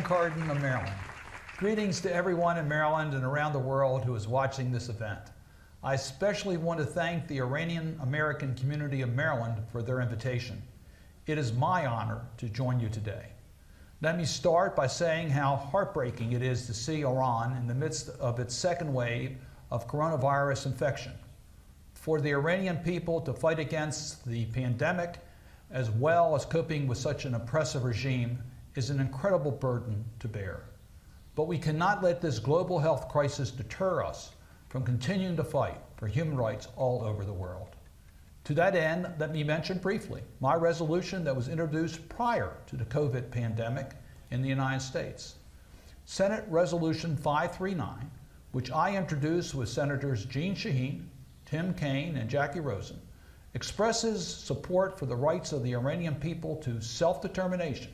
Cardin of Maryland. Greetings to everyone in Maryland and around the world who is watching this event. I especially want to thank the Iranian American community of Maryland for their invitation. It is my honor to join you today. Let me start by saying how heartbreaking it is to see Iran in the midst of its second wave of coronavirus infection. For the Iranian people to fight against the pandemic, as well as coping with such an oppressive regime, is an incredible burden to bear. But we cannot let this global health crisis deter us from continuing to fight for human rights all over the world. To that end, let me mention briefly my resolution that was introduced prior to the COVID pandemic in the United States. Senate Resolution 539, which I introduced with Senators Jeanne Shaheen, Kaine, and Jacky Rosen, expresses support for the rights of the Iranian people to self-determination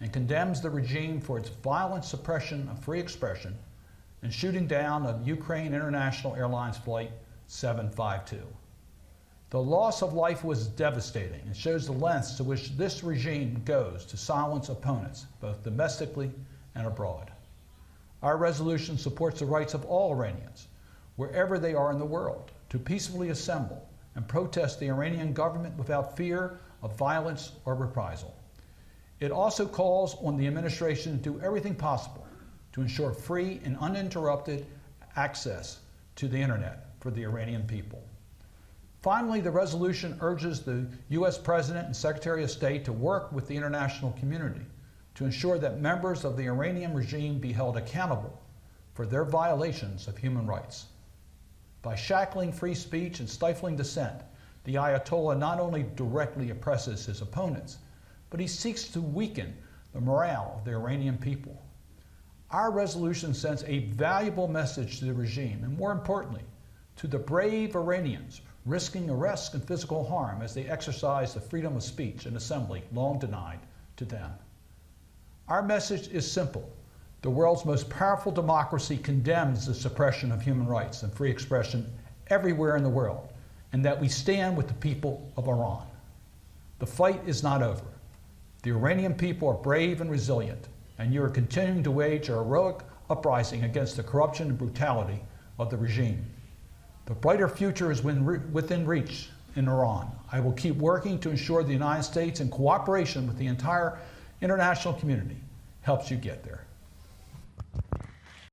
and condemns the regime for its violent suppression of free expression and shooting down of Ukraine International Airlines Flight 752. The loss of life was devastating and shows the lengths to which this regime goes to silence opponents, both domestically and abroad. Our resolution supports the rights of all Iranians, wherever they are in the world, to peacefully assemble and protest the Iranian government without fear of violence or reprisal. It also calls on the administration to do everything possible to ensure free and uninterrupted access to the internet for the Iranian people. Finally, the resolution urges the U.S. President and Secretary of State to work with the international community to ensure that members of the Iranian regime be held accountable for their violations of human rights. By shackling free speech and stifling dissent, the Ayatollah not only directly oppresses his opponents, but he seeks to weaken the morale of the Iranian people. Our resolution sends a valuable message to the regime, and more importantly, to the brave Iranians risking arrest and physical harm as they exercise the freedom of speech and assembly long denied to them. Our message is simple. The world's most powerful democracy condemns the suppression of human rights and free expression everywhere in the world, and that we stand with the people of Iran. The fight is not over. The Iranian people are brave and resilient, and you are continuing to wage a heroic uprising against the corruption and brutality of the regime. The brighter future is within reach in Iran. I will keep working to ensure the United States, in cooperation with the entire international community, helps you get there.